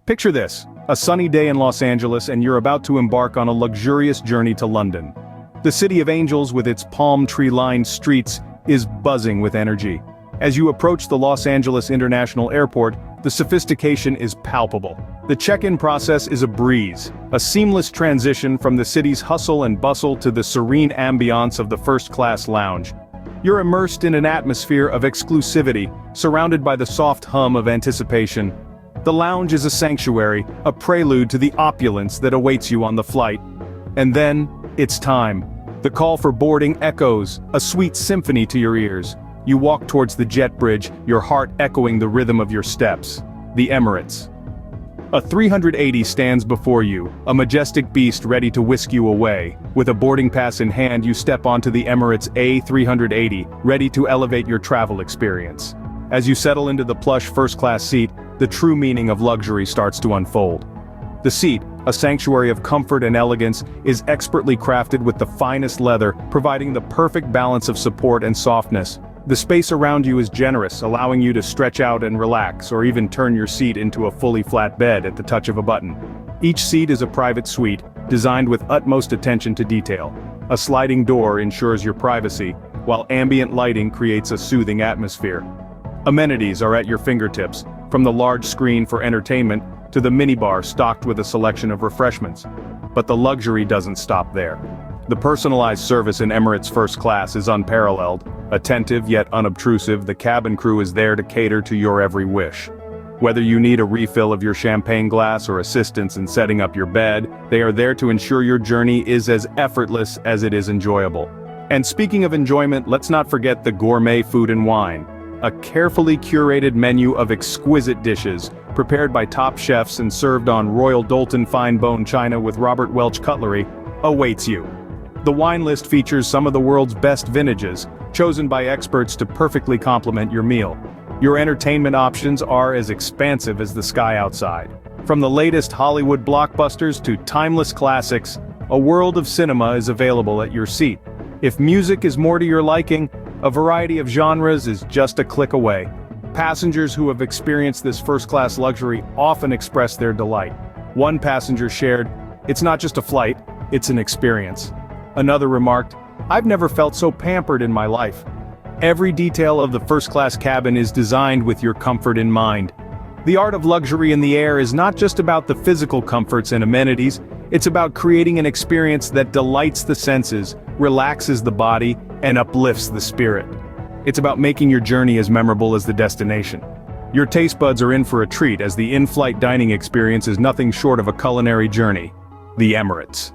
Picture this, a sunny day in Los Angeles and you're about to embark on a luxurious journey to London. The City of Angels with its palm tree-lined streets is buzzing with energy. As you approach the Los Angeles International Airport, the sophistication is palpable. The check-in process is a breeze, a seamless transition from the city's hustle and bustle to the serene ambiance of the first-class lounge. You're immersed in an atmosphere of exclusivity, surrounded by the soft hum of anticipation. The lounge is a sanctuary, a prelude to the opulence that awaits you on the flight. And then, it's time. The call for boarding echoes, a sweet symphony to your ears. You walk towards the jet bridge, your heart echoing the rhythm of your steps. The Emirates A380 stands before you, a majestic beast ready to whisk you away. With a boarding pass in hand, you step onto the Emirates A380, ready to elevate your travel experience. As you settle into the plush first-class seat, the true meaning of luxury starts to unfold. The seat, a sanctuary of comfort and elegance, is expertly crafted with the finest leather, providing the perfect balance of support and softness. The space around you is generous, allowing you to stretch out and relax, or even turn your seat into a fully flat bed at the touch of a button. Each seat is a private suite, designed with utmost attention to detail. A sliding door ensures your privacy, while ambient lighting creates a soothing atmosphere. Amenities are at your fingertips, from the large screen for entertainment to the minibar stocked with a selection of refreshments. But the luxury doesn't stop there. The personalized service in Emirates First Class is unparalleled. Attentive yet unobtrusive, the cabin crew is there to cater to your every wish. Whether you need a refill of your champagne glass or assistance in setting up your bed, they are there to ensure your journey is as effortless as it is enjoyable. And speaking of enjoyment, let's not forget the gourmet food and wine. A carefully curated menu of exquisite dishes, prepared by top chefs and served on Royal Doulton fine bone china with Robert Welch cutlery, awaits you. The wine list features some of the world's best vintages, chosen by experts to perfectly complement your meal. Your entertainment options are as expansive as the sky outside. From the latest Hollywood blockbusters to timeless classics, a world of cinema is available at your seat. If music is more to your liking, a variety of genres is just a click away. Passengers who have experienced this first-class luxury often express their delight. One passenger shared, "It's not just a flight, it's an experience." Another remarked, "I've never felt so pampered in my life." Every detail of the first-class cabin is designed with your comfort in mind. The art of luxury in the air is not just about the physical comforts and amenities, it's about creating an experience that delights the senses, relaxes the body, and uplifts the spirit. It's about making your journey as memorable as the destination. Your taste buds are in for a treat as the in-flight dining experience is nothing short of a culinary journey. The Emirates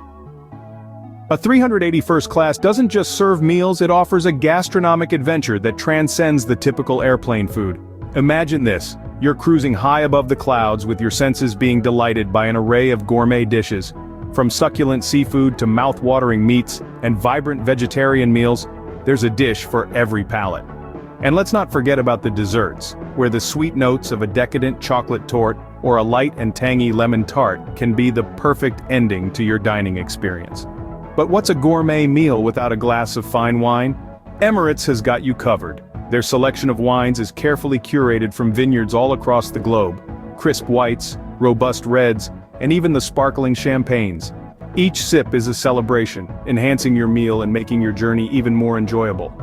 A380 First Class doesn't just serve meals, it offers a gastronomic adventure that transcends the typical airplane food. Imagine this, you're cruising high above the clouds with your senses being delighted by an array of gourmet dishes. From succulent seafood to mouth-watering meats and vibrant vegetarian meals, there's a dish for every palate. And let's not forget about the desserts, where the sweet notes of a decadent chocolate torte or a light and tangy lemon tart can be the perfect ending to your dining experience. But what's a gourmet meal without a glass of fine wine? Emirates has got you covered. Their selection of wines is carefully curated from vineyards all across the globe. Crisp whites, robust reds, and even the sparkling champagnes. Each sip is a celebration, enhancing your meal and making your journey even more enjoyable.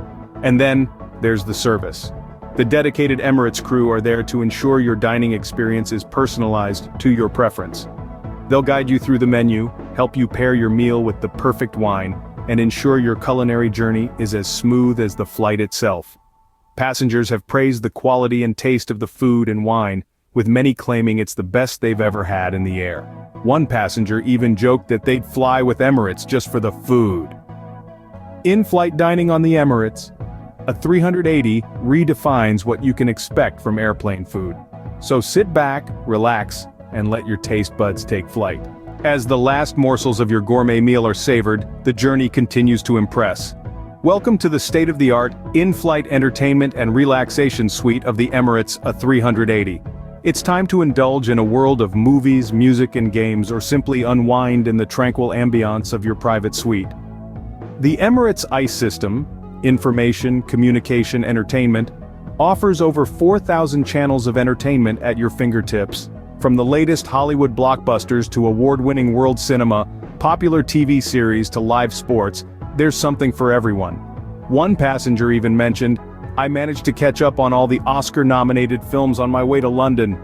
And then, there's the service. The dedicated Emirates crew are there to ensure your dining experience is personalized to your preference. They'll guide you through the menu, help you pair your meal with the perfect wine, and ensure your culinary journey is as smooth as the flight itself. Passengers have praised the quality and taste of the food and wine, with many claiming it's the best they've ever had in the air. One passenger even joked that they'd fly with Emirates just for the food. In-flight dining on the Emirates A380 redefines what you can expect from airplane food. So sit back, relax, and let your taste buds take flight. As the last morsels of your gourmet meal are savored, the journey continues to impress. Welcome to the state-of-the-art, in-flight entertainment and relaxation suite of the Emirates A380. It's time to indulge in a world of movies, music and games, or simply unwind in the tranquil ambiance of your private suite. The Emirates ICE system, Information, Communication, Entertainment, offers over 4,000 channels of entertainment at your fingertips, From the latest Hollywood blockbusters to award-winning world cinema, popular TV series to live sports, there's something for everyone. One passenger even mentioned, "I managed to catch up on all the Oscar-nominated films on my way to London."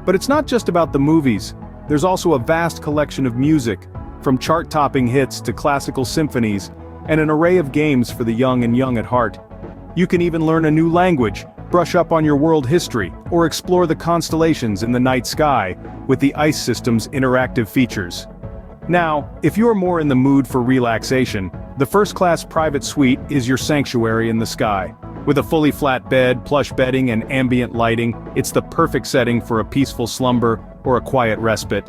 But it's not just about the movies. There's also a vast collection of music, from chart-topping hits to classical symphonies, and an array of games for the young and young at heart. You can even learn a new language, brush up on your world history, or explore the constellations in the night sky with the ICE system's interactive features. Now, if you're more in the mood for relaxation, the first-class private suite is your sanctuary in the sky. With a fully flat bed, plush bedding, and ambient lighting, it's the perfect setting for a peaceful slumber or a quiet respite.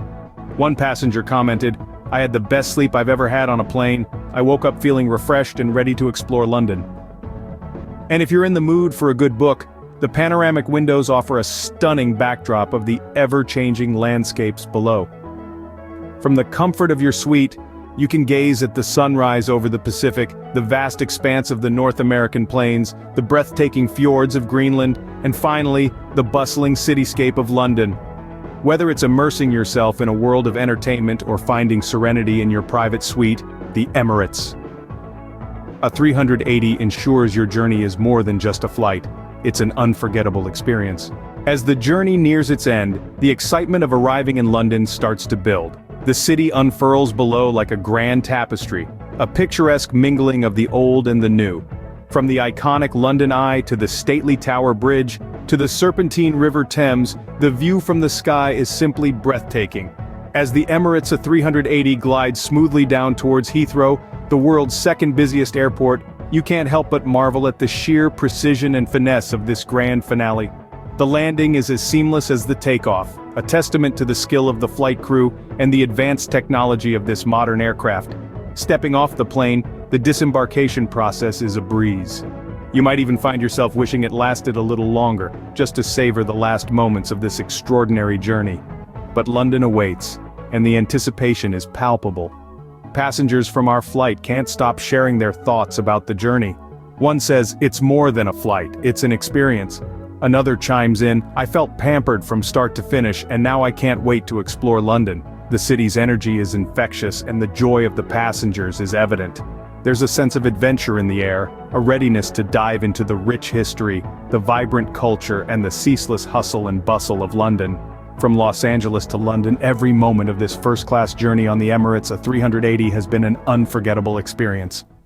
One passenger commented, "I had the best sleep I've ever had on a plane. I woke up feeling refreshed and ready to explore London." And if you're in the mood for a good book, the panoramic windows offer a stunning backdrop of the ever-changing landscapes below. From the comfort of your suite, you can gaze at the sunrise over the Pacific, the vast expanse of the North American plains, the breathtaking fjords of Greenland, and finally, the bustling cityscape of London. Whether it's immersing yourself in a world of entertainment or finding serenity in your private suite, the Emirates A380 ensures your journey is more than just a flight. It's an unforgettable experience. As the journey nears its end, the excitement of arriving in London starts to build. The city unfurls below like a grand tapestry, a picturesque mingling of the old and the new. From the iconic London Eye to the stately Tower Bridge, to the serpentine River Thames, the view from the sky is simply breathtaking. As the Emirates A380 glides smoothly down towards Heathrow, the world's second busiest airport, you can't help but marvel at the sheer precision and finesse of this grand finale. The landing is as seamless as the takeoff, a testament to the skill of the flight crew and the advanced technology of this modern aircraft. Stepping off the plane, the disembarkation process is a breeze. You might even find yourself wishing it lasted a little longer, just to savor the last moments of this extraordinary journey. But London awaits, and the anticipation is palpable. Passengers from our flight can't stop sharing their thoughts about the journey. One says, "It's more than a flight, it's an experience." Another chimes in, "I felt pampered from start to finish, and now I can't wait to explore London." The city's energy is infectious, and the joy of the passengers is evident. There's a sense of adventure in the air, a readiness to dive into the rich history, the vibrant culture, and the ceaseless hustle and bustle of London. From Los Angeles to London, every moment of this first-class journey on the Emirates A380 has been an unforgettable experience.